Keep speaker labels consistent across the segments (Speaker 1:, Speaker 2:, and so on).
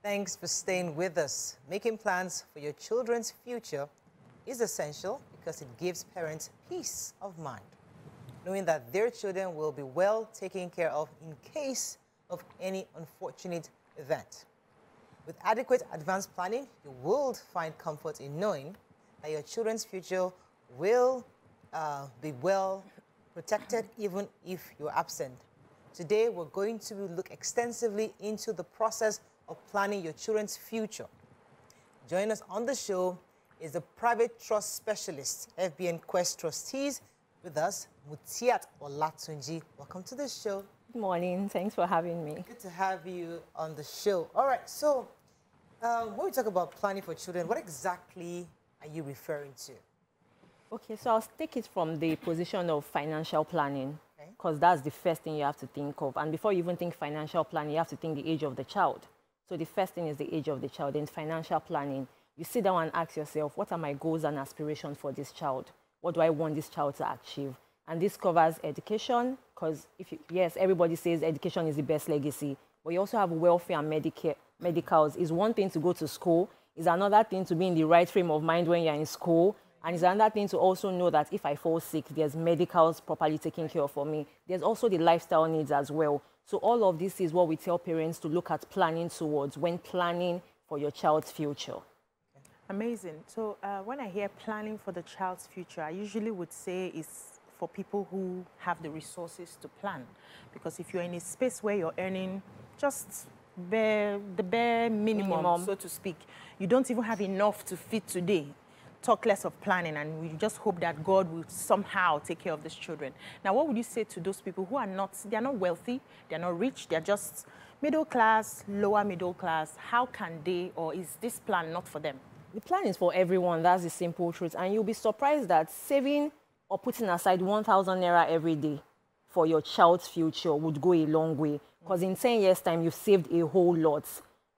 Speaker 1: Thanks for staying with us. Making plans for your children's future is essential because it gives parents peace of mind, knowing that their children will be well taken care of in case of any unfortunate event. With adequate advanced planning, you will find comfort in knowing that your children's future will be well protected even if you're absent. Today, we're going to look extensively into the process of planning your children's future. Joining us on the show is the private trust specialist, FBNQuest Trustees. With us, Mutiat Olatunji. Welcome to the show.
Speaker 2: Good morning. Thanks for having me.
Speaker 1: Good to have you on the show. All right, so when we talk about planning for children, what exactly are you referring to?
Speaker 2: Okay, so I'll take it from the position of financial planning, because that's the first thing you have to think of. And before you even think financial planning, you have to think the age of the child. So the first thing is the age of the child. In financial planning, you sit down and ask yourself, what are my goals and aspirations for this child? What do I want this child to achieve? And this covers education, because yes, everybody says education is the best legacy, but you also have welfare and medicals. It's one thing to go to school, it's another thing to be in the right frame of mind when you're in school, and it's another thing to also know that if I fall sick, there's medicals properly taken care of for me. There's also the lifestyle needs as well. So all of this is what we tell parents to look at planning towards when planning for your child's future.
Speaker 3: Amazing. So when I hear planning for the child's future, I usually would say it's for people who have the resources to plan. Because if you're in a space where you're earning just the bare minimum, so to speak, you don't even have enough to feed today. Talk less of planning, and we just hope that God will somehow take care of these children. Now, what would you say to those people who are they're not wealthy, they're not rich, they're just middle class, lower middle class? How can they, or is this plan not for them?
Speaker 2: The plan is for everyone, that's the simple truth. And you'll be surprised that saving or putting aside 1,000 naira every day for your child's future would go a long way. Because in 10 years' time, you've saved a whole lot.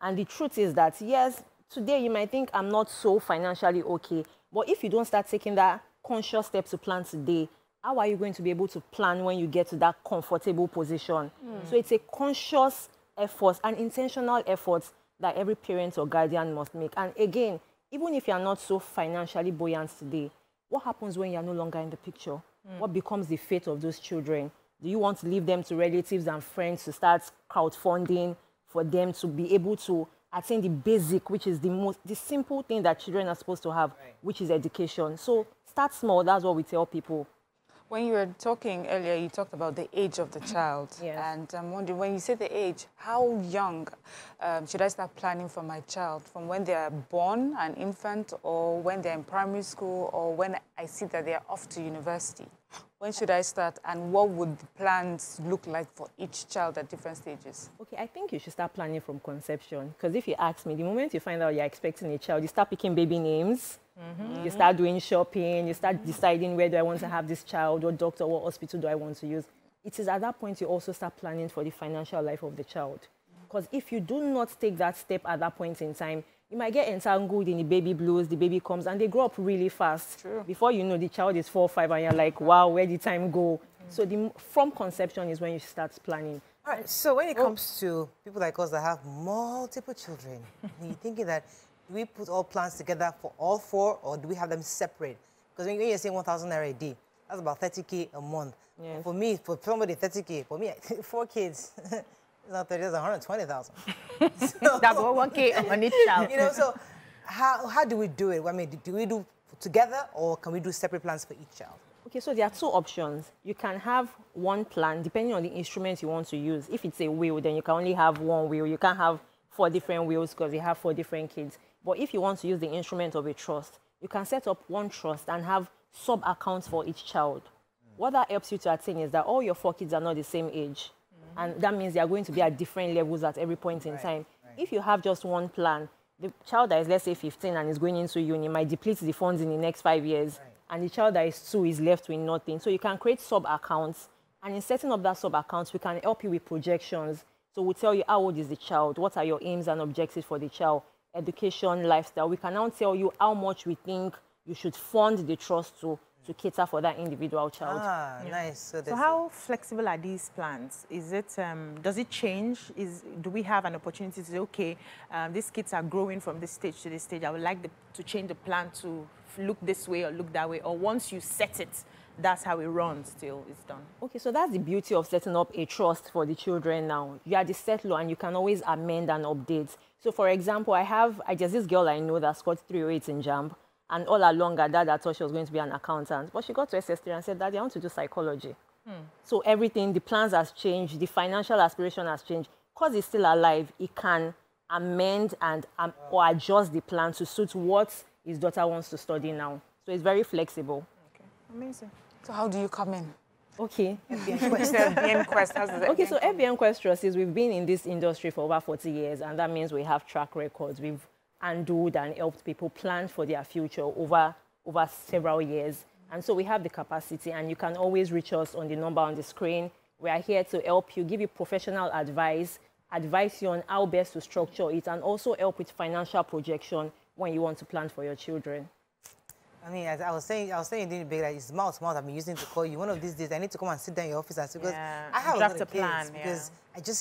Speaker 2: And the truth is that, yes, today you might think I'm not so financially okay, but if you don't start taking that conscious step to plan today, how are you going to be able to plan when you get to that comfortable position? So it's a conscious effort, an intentional effort that every parent or guardian must make. And again, even if you're not so financially buoyant today, what happens when you're no longer in the picture? What becomes the fate of those children? Do you want to leave them to relatives and friends to start crowdfunding for them to be able to attain the basic, which is the simple thing that children are supposed to have, which is education? So start small, that's what we tell people.
Speaker 4: When you were talking earlier, you talked about the age of the child.
Speaker 2: Yes.
Speaker 4: And I'm wondering, when you say the age, how young should I start planning for my child? From when they are born, an infant, or when they're in primary school, or when I see that they're off to university? When should I start, and what would the plans look like for each child at different stages?
Speaker 2: Okay, I think you should start planning from conception. Because if you ask me, the moment you find out you're expecting a child, you start picking baby names, you start doing shopping, you start deciding where do I want to have this child, what doctor, what hospital do I want to use. It is at that point you also start planning for the financial life of the child. Because if you do not take that step at that point in time, you might get entangled in the baby blues, the baby comes, and they grow up really fast.
Speaker 4: True.
Speaker 2: Before you know, the child is 4 or 5, and you're like, wow, where did time go? So from conception is when you start planning.
Speaker 1: All right, so when it comes to people like us that have multiple children, are you thinking that do we put all plans together for all 4, or do we have them separate? Because when you're saying 1,000 naira a day, that's about 30K a month.
Speaker 2: Yes.
Speaker 1: For me, for somebody, 30K. For me, 4 kids, it's not 30, that's 120,000. So,
Speaker 3: That's 1K on each child.
Speaker 1: You know, so how do we do it? I mean, do we do together, or can we do separate plans for each child?
Speaker 2: Okay, so there are 2 options. You can have one plan, depending on the instrument you want to use. If it's a will, then you can only have one will. You can't have 4 different wills because you have 4 different kids. But if you want to use the instrument of a trust, you can set up one trust and have sub-accounts for each child. What that helps you to attain is that all your 4 kids are not the same age. And that means they are going to be at different levels at every point in time. If you have just one plan, the child that is, let's say, 15 and is going into uni might deplete the funds in the next 5 years. And the child that is 2 is left with nothing. So you can create sub-accounts. And in setting up that sub-accounts, we can help you with projections. So we'll tell you how old is the child, what are your aims and objectives for the child, education, lifestyle. We can now tell you how much we think you should fund the trust to. to cater for that individual child.
Speaker 1: Ah, nice.
Speaker 3: So how flexible are these plans? Is it, does it change? Do we have an opportunity to say, okay, these kids are growing from this stage to this stage. I would like to change the plan to look this way or look that way. Or once you set it, that's how it runs till it's done.
Speaker 2: Okay, so that's the beauty of setting up a trust for the children now. You are the settlor and you can always amend and update. So for example, there's this girl I know that scored 308 in JAMB. And all along, her dad, I thought she was going to be an accountant. But she got to SS3 and said, Daddy, I want to do psychology. So everything, the plans has changed, the financial aspiration has changed. Because he's still alive, he can amend and or adjust the plan to suit what his daughter wants to study now. So it's very flexible.
Speaker 3: Okay, amazing.
Speaker 4: So how do you come in?
Speaker 2: Okay.
Speaker 4: FBNQuest.
Speaker 2: Okay, so FBNQuest Trustees, we've been in this industry for over 40 years, and that means we have track records. We've handled and helped people plan for their future over several years. And so we have the capacity, and you can always reach us on the number on the screen. We are here to help you, give you professional advice you on how best to structure it, and also help with financial projection when you want to plan for your children.
Speaker 1: I mean, as I was saying during the break, that it's mouth I've been using to call you. One of these days, I need to come and sit down in your office and say, because I have a lot of plans, because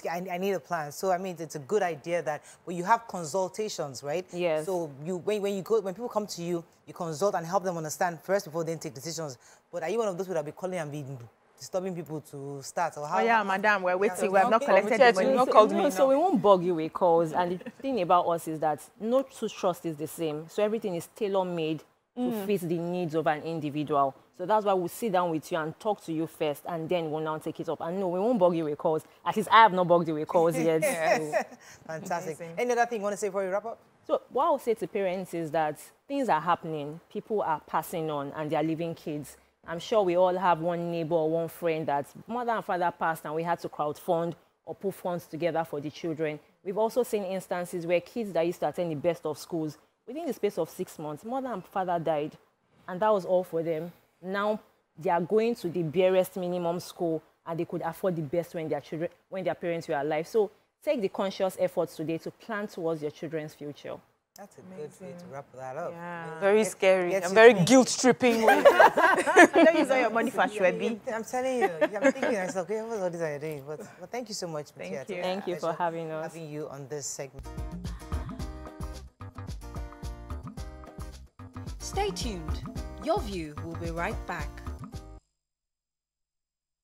Speaker 1: I need a plan. So I mean, it's a good idea that when you have consultations, right?
Speaker 2: Yes.
Speaker 1: So when people come to you, you consult and help them understand first before they take decisions. But are you one of those people that be calling and be disturbing people to start? Or how?
Speaker 3: Oh yeah, madam, we're waiting. We have not collected the money.
Speaker 2: So we won't bug you with calls. And the thing about us is that no two trust is the same. So everything is tailor-made to fit the needs of an individual. So that's why we'll sit down with you and talk to you first, and then we'll now take it up. And no, we won't bug you with calls. At least I have not bugged you with calls yet. So.
Speaker 1: Fantastic. Any other thing you want to say before we wrap up?
Speaker 2: So what I'll say to parents is that things are happening. People are passing on, and they are leaving kids. I'm sure we all have one neighbor or one friend that mother and father passed, and we had to crowdfund or put funds together for the children. We've also seen instances where kids that used to attend the best of schools, within the space of 6 months, mother and father died, and that was all for them. Now they are going to the barest minimum school, and they could afford the best when their parents were alive. So take the conscious efforts today to plan towards your children's future.
Speaker 1: That's a good way to wrap that up.
Speaker 3: Yeah.
Speaker 4: Very scary and very guilt-tripping way.
Speaker 3: Don't use all your money for Shwebi.
Speaker 1: I'm telling you, I'm thinking to myself, okay, what's all this I'm doing? But thank you so much, Mutiat.
Speaker 2: Thank you for having us.
Speaker 1: Having you on this segment.
Speaker 5: Stay tuned. Your View will be right back.